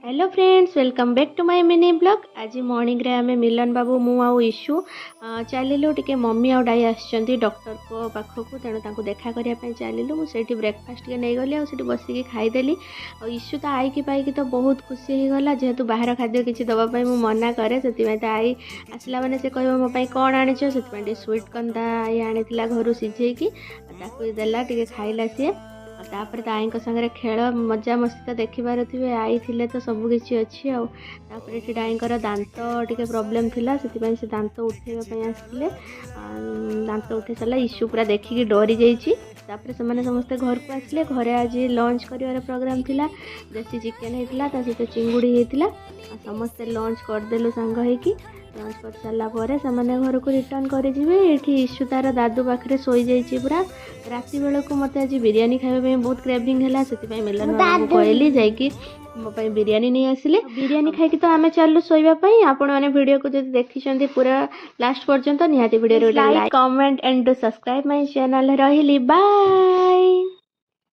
Hello friends, welcome back to my mini blog. आज morning रे आमे मिलन बाबू मु आउ इशू चलिलु टिके मम्मी आउ डाई आछंती डॉक्टर को पाखकु, तेणु तांको देखा करिया पय चलिलु। मु सेठी ब्रेकफास्ट के नै गली, आ सेठी बसिकी खाइदेली। आ इशू तो आई की पाई की तो बहुत खुशी हो गला, जेहेतु बाहर खाद्य किछि दबा पय मु मना करे। सेति में तो आई आसला माने से कहबो मो पय कोन आनिछो, सेति में स्वीट कॉर्न आई आनिथिला घरु सिझेकी, ताकू देला टिके खाइला सी। तापर तो आई सागर खेल मजा मस्ती तो देखी पारे, आई थिले तो सबकि अच्छी आउे डाईर दांत टे प्रोब्लेम थिला, से दांत उठेवाई आसते। दांत उठे सारा इशू पूरा देखिकी डरी जापर से समस्ते घर को आसिले। घरे आज लंच कर प्रोग्राम थिला, देसी चिकेन होता सहित चिंगुड़ी होता। समस्ते लंच करदेलु सांग होइकी। लंच कर सारा पर से घर को रिटर्न करेंगे। इशू तार दादू पाखे शोई जाइए पूरा। राति बेल को मत आज बिरियानी खाइबा बहुत क्रेविंग है, से मिलन बाबू कहली जाकि मो बिरियानी नहीं आसिले। बिरियानी खाई तो आम चलू शोवाई। आपण मैंने वीडियो को जो देखी पूरा लास्ट पर्यंत निहाती video like comment and subscribe my channel. रही बाय।